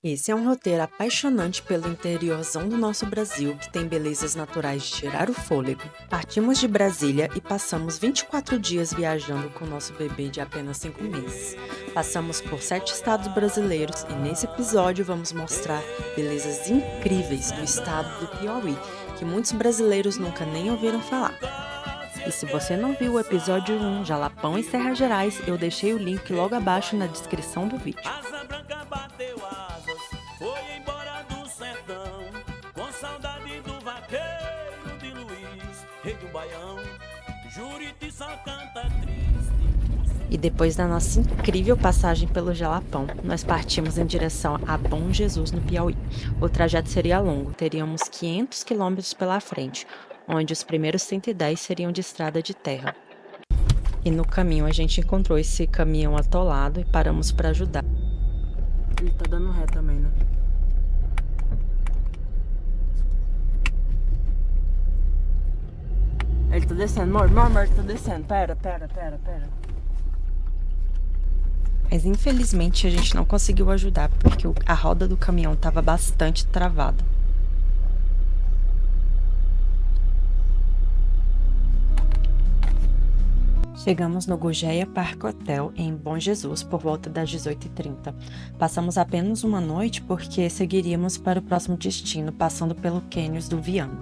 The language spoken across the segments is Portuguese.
Esse é um roteiro apaixonante pelo interiorzão do nosso Brasil, que tem belezas naturais de tirar o fôlego. Partimos de Brasília e passamos 24 dias viajando com nosso bebê de apenas 5 meses. Passamos por 7 estados brasileiros e nesse episódio vamos mostrar belezas incríveis do estado do Piauí, que muitos brasileiros nunca nem ouviram falar. E se você não viu o episódio 1, Jalapão e Serra Gerais, eu deixei o link logo abaixo na descrição do vídeo. Asa branca bateu asas, foi embora do sertão, com saudade do vaqueiro de Luiz, rei do Baião, Juriti só canta triste. E depois da nossa incrível passagem pelo Jalapão, nós partimos em direção a Bom Jesus, no Piauí. O trajeto seria longo, teríamos 500 quilômetros pela frente, onde os primeiros 110 seriam de estrada de terra. E no caminho a gente encontrou esse caminhão atolado e paramos para ajudar. Ele tá dando ré também, né? Ele tá descendo, amor, ele tá descendo. Pera. Mas infelizmente a gente não conseguiu ajudar porque a roda do caminhão estava bastante travada. Chegamos no Gurjeia Park Hotel em Bom Jesus por volta das 18h30. Passamos apenas uma noite porque seguiríamos para o próximo destino, passando pelo Cânions do Viana.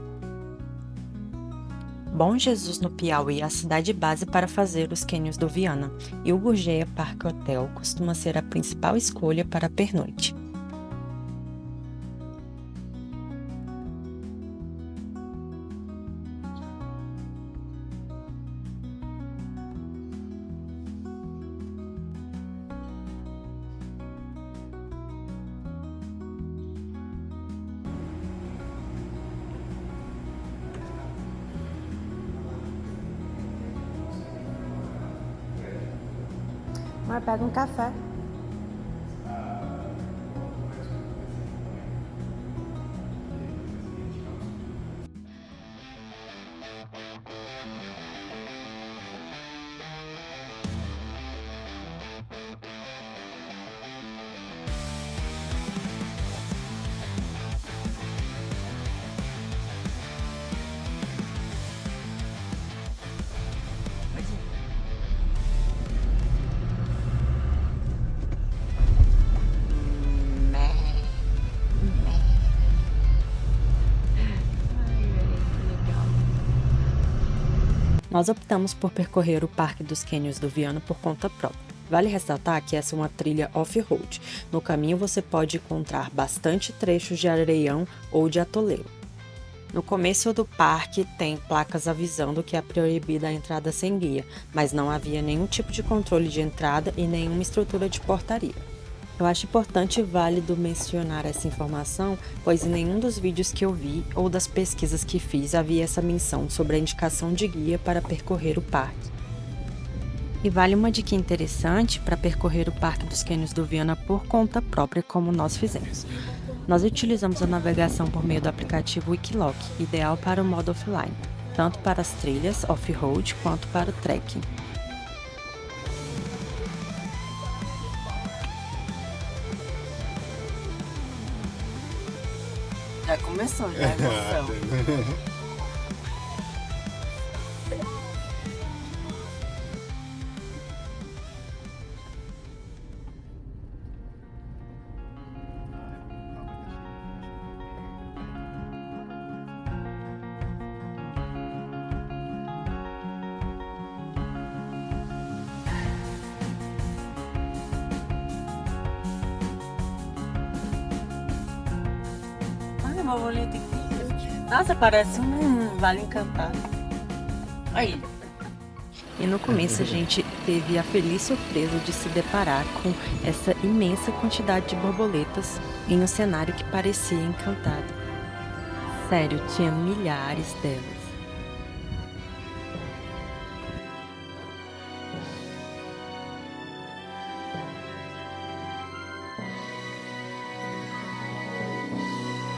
Bom Jesus, no Piauí, é a cidade base para fazer os cânions do Viana, e o Gurjeia Park Hotel costuma ser a principal escolha para a pernoite. Mas pega um café. Nós optamos por percorrer o Parque dos Cânions do Viana por conta própria. Vale ressaltar que essa é uma trilha off-road. No caminho você pode encontrar bastante trechos de areião ou de atoleiro. No começo do parque tem placas avisando que é proibida a entrada sem guia, mas não havia nenhum tipo de controle de entrada e nenhuma estrutura de portaria. Eu acho importante e válido mencionar essa informação, pois em nenhum dos vídeos que eu vi ou das pesquisas que fiz havia essa menção sobre a indicação de guia para percorrer o parque. E vale uma dica interessante para percorrer o Parque dos Cânions do Viana por conta própria, como nós fizemos. Nós utilizamos a navegação por meio do aplicativo Wikiloc, ideal para o modo offline, tanto para as trilhas off-road quanto para o trekking. Já começou, já a emoção. Olha, uma bolinha de queijo. Nossa, parece um vale encantado. Aí. E no começo a gente teve a feliz surpresa de se deparar com essa imensa quantidade de borboletas em um cenário que parecia encantado. Sério, tinha milhares delas.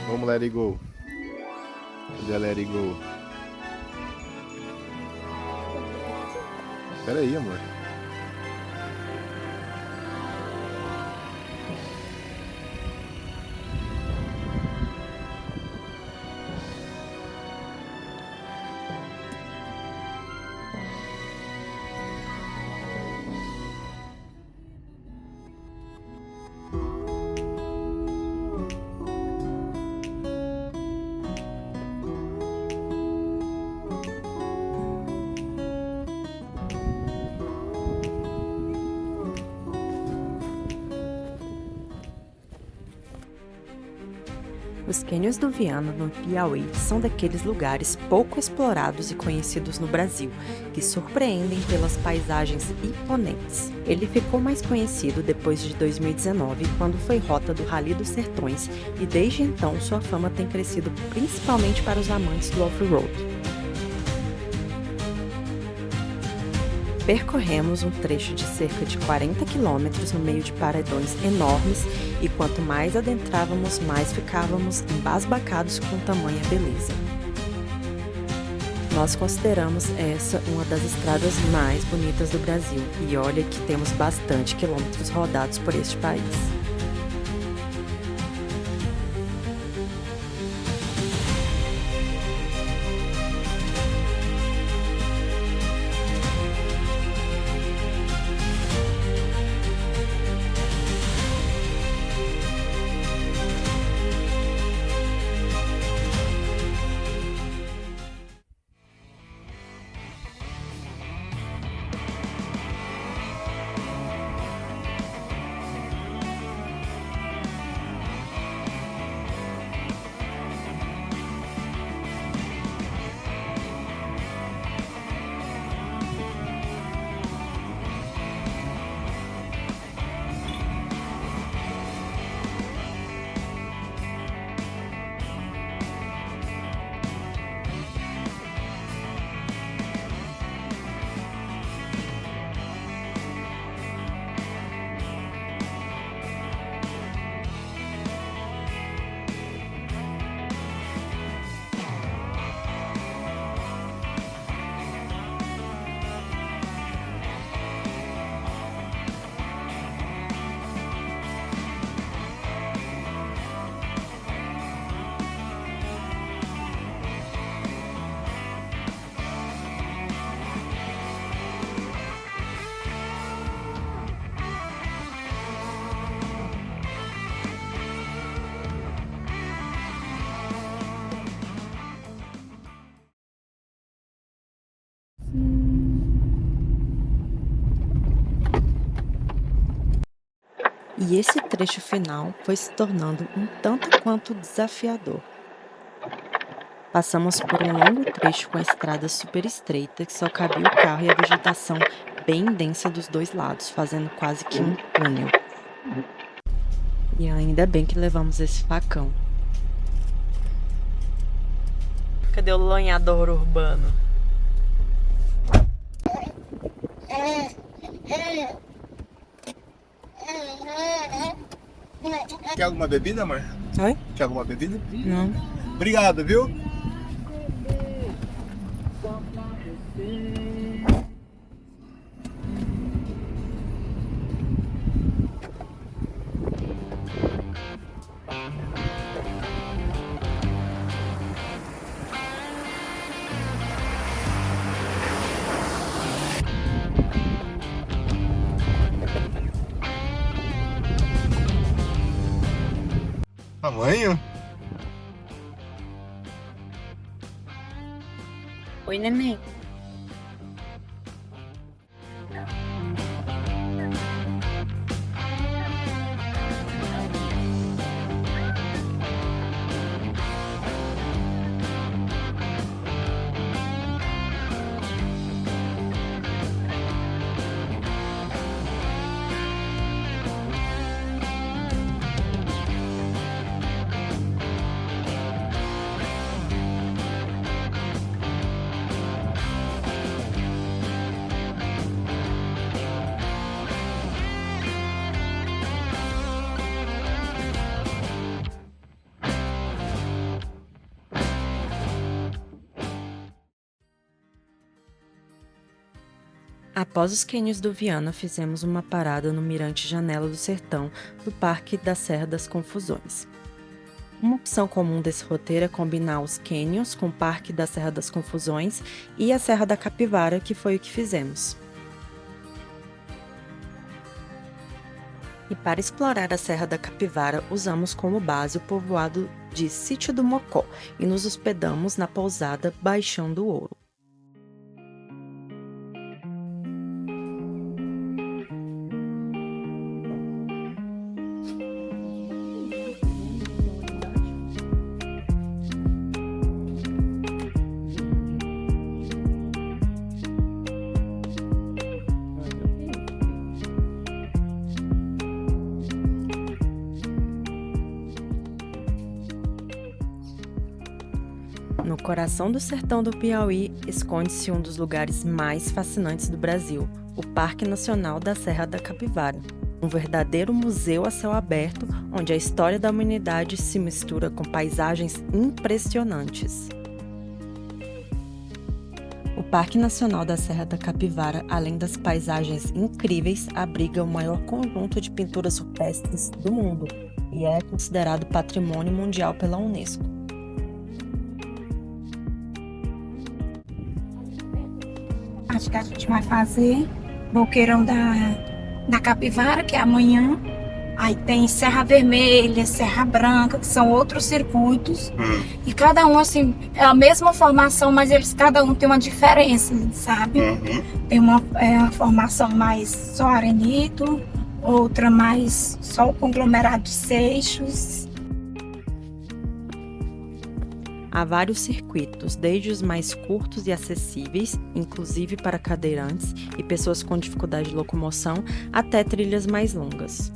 Vamos, let it go. Cadê a let it go? Pera aí, amor. Os cânions do Viana, no Piauí, são daqueles lugares pouco explorados e conhecidos no Brasil, que surpreendem pelas paisagens imponentes. Ele ficou mais conhecido depois de 2019, quando foi rota do Rally dos Sertões, e desde então sua fama tem crescido principalmente para os amantes do off-road. Percorremos um trecho de cerca de 40 quilômetros no meio de paredões enormes e quanto mais adentrávamos, mais ficávamos embasbacados com tamanha beleza. Nós consideramos essa uma das estradas mais bonitas do Brasil e olha que temos bastante quilômetros rodados por este país. E esse trecho final foi se tornando um tanto quanto desafiador. Passamos por um longo trecho com a estrada super estreita que só cabia o carro e a vegetação bem densa dos dois lados, fazendo quase que um túnel. E ainda bem que levamos esse facão. Cadê o lanhador urbano? Quer alguma bebida, amor? Oi? Quer alguma bebida? Não. Obrigado, viu? Tamanho? Oi, neném. Após os cânions do Viana, fizemos uma parada no Mirante Janela do Sertão, do Parque da Serra das Confusões. Uma opção comum desse roteiro é combinar os cânions com o Parque da Serra das Confusões e a Serra da Capivara, que foi o que fizemos. E para explorar a Serra da Capivara, usamos como base o povoado de Sítio do Mocó e nos hospedamos na pousada Baixão do Ouro. No coração do sertão do Piauí, esconde-se um dos lugares mais fascinantes do Brasil, o Parque Nacional da Serra da Capivara. Um verdadeiro museu a céu aberto, onde a história da humanidade se mistura com paisagens impressionantes. O Parque Nacional da Serra da Capivara, além das paisagens incríveis, abriga o maior conjunto de pinturas rupestres do mundo e é considerado Patrimônio Mundial pela Unesco. Acho que a gente vai fazer Boqueirão da Capivara, que é amanhã. Aí tem Serra Vermelha, Serra Branca, que são outros circuitos. E cada um, assim, é a mesma formação, mas cada um tem uma diferença, sabe? Tem uma formação mais só arenito, outra mais só o conglomerado de seixos. Há vários circuitos, desde os mais curtos e acessíveis, inclusive para cadeirantes e pessoas com dificuldade de locomoção, até trilhas mais longas.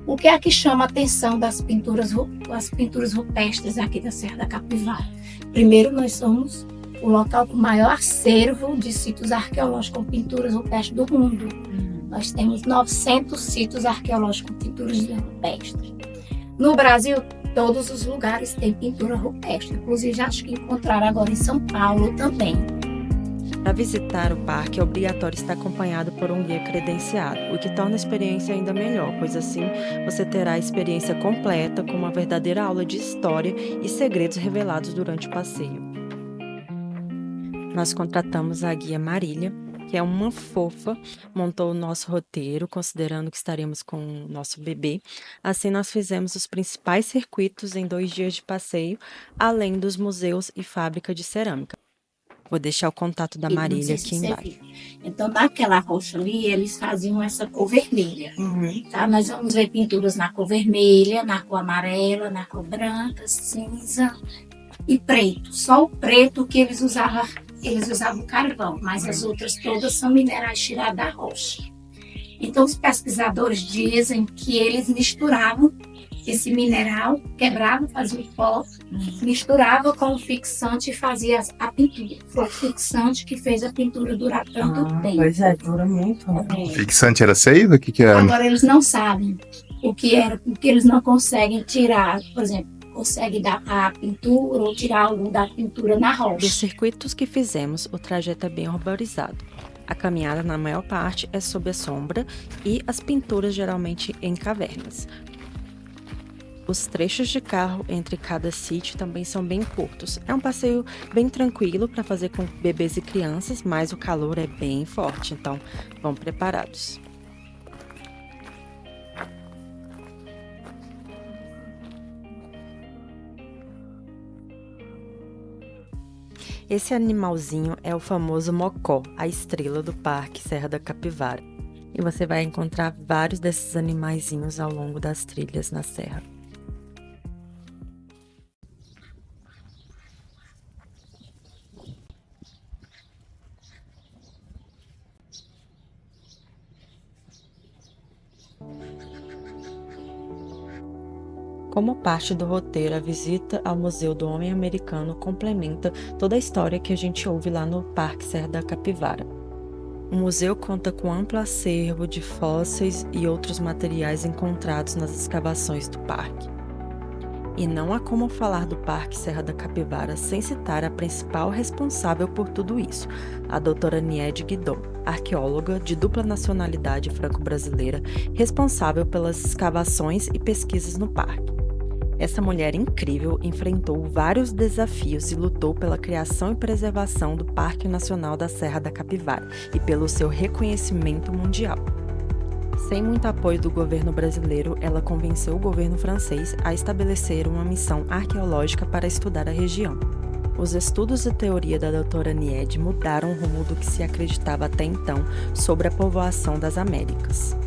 O que é que chama a atenção das pinturas rupestres aqui da Serra da Capivara? Primeiro, nós somos o local com o maior acervo de sítios arqueológicos com pinturas rupestres do mundo. Nós temos 900 sítios arqueológicos com pinturas rupestres. No Brasil, todos os lugares têm pintura rupestre, inclusive acho que encontraram agora em São Paulo também. Para visitar o parque é obrigatório estar acompanhado por um guia credenciado, o que torna a experiência ainda melhor, pois assim você terá a experiência completa com uma verdadeira aula de história e segredos revelados durante o passeio. Nós contratamos a guia Marília, que é uma fofa, montou o nosso roteiro, considerando que estaremos com o nosso bebê. Assim, nós fizemos os principais circuitos em 2 dias de passeio, além dos museus e fábrica de cerâmica. Vou deixar o contato da Marília aqui embaixo. Então, naquela rocha ali, eles faziam essa cor vermelha. Tá? Nós vamos ver pinturas na cor vermelha, na cor amarela, na cor branca, cinza e preto. Só o preto que eles usavam carvão, mas as outras todas são minerais tirados da rocha. Então, os pesquisadores dizem que eles misturavam esse mineral, quebravam, faziam o pó, misturava com o fixante e fazia a pintura. Foi o fixante que fez a pintura durar tanto tempo. Pois é, dura muito. Fixante era seiva? O que era? Agora eles não sabem o que era, porque eles não conseguem tirar, por exemplo, consegue dar a pintura ou tirar algo da pintura na rocha. Dos circuitos que fizemos, o trajeto é bem arborizado. A caminhada, na maior parte, é sob a sombra e as pinturas geralmente em cavernas. Os trechos de carro entre cada sítio também são bem curtos. É um passeio bem tranquilo para fazer com bebês e crianças, mas o calor é bem forte, então vão preparados. Esse animalzinho é o famoso mocó, a estrela do Parque Serra da Capivara. E você vai encontrar vários desses animaizinhos ao longo das trilhas na serra. Como parte do roteiro, a visita ao Museu do Homem Americano complementa toda a história que a gente ouve lá no Parque Serra da Capivara. O museu conta com amplo acervo de fósseis e outros materiais encontrados nas escavações do parque. E não há como falar do Parque Serra da Capivara sem citar a principal responsável por tudo isso, a doutora Niede Guidon, arqueóloga de dupla nacionalidade franco-brasileira, responsável pelas escavações e pesquisas no parque. Essa mulher incrível enfrentou vários desafios e lutou pela criação e preservação do Parque Nacional da Serra da Capivara e pelo seu reconhecimento mundial. Sem muito apoio do governo brasileiro, ela convenceu o governo francês a estabelecer uma missão arqueológica para estudar a região. Os estudos e teoria da doutora Niede mudaram o rumo do que se acreditava até então sobre a povoação das Américas.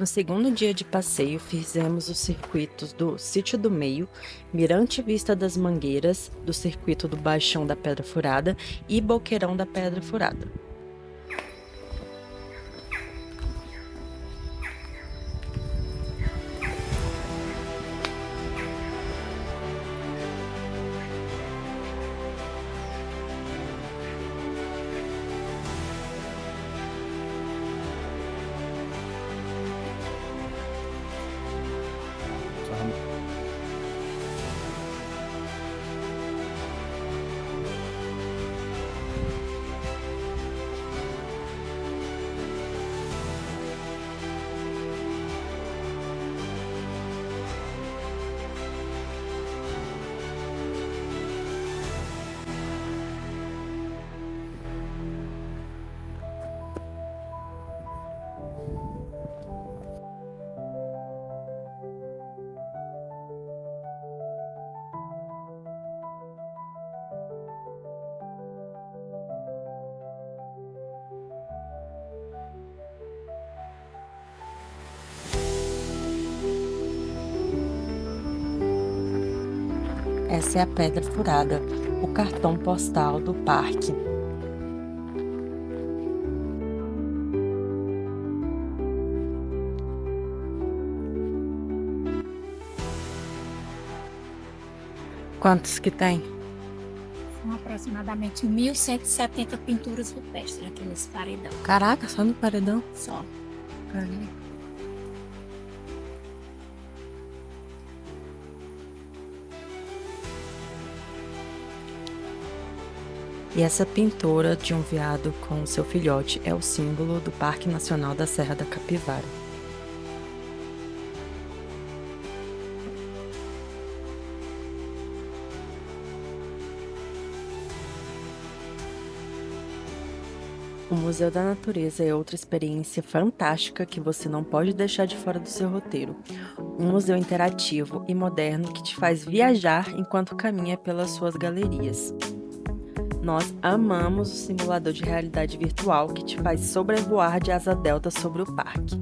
No segundo dia de passeio, fizemos os circuitos do Sítio do Meio, Mirante Vista das Mangueiras, do circuito do Baixão da Pedra Furada e Boqueirão da Pedra Furada. Essa é a Pedra Furada, o cartão postal do parque. Quantos que tem? São aproximadamente 1.170 pinturas rupestres aqui nesse paredão. Caraca, só no paredão? Só. Caramba. E essa pintura de um veado com seu filhote é o símbolo do Parque Nacional da Serra da Capivara. O Museu da Natureza é outra experiência fantástica que você não pode deixar de fora do seu roteiro. Um museu interativo e moderno que te faz viajar enquanto caminha pelas suas galerias. Nós amamos o simulador de realidade virtual que te faz sobrevoar de asa delta sobre o parque.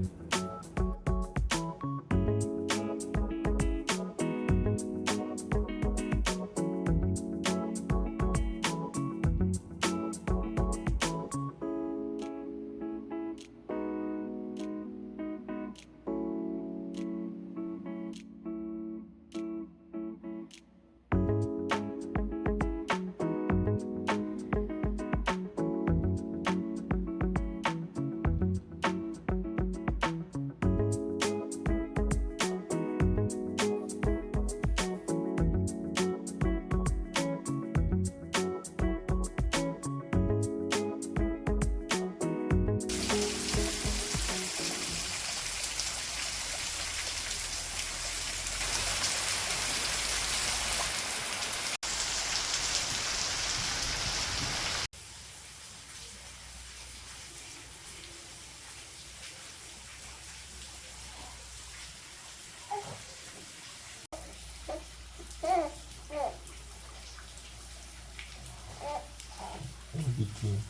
Biquinho.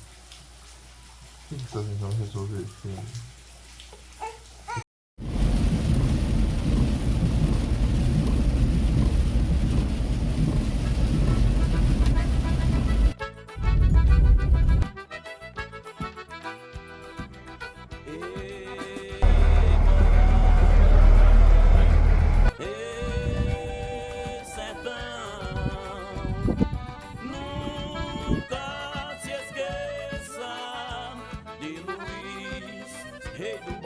O que você tá tentando resolver, filho? Hey,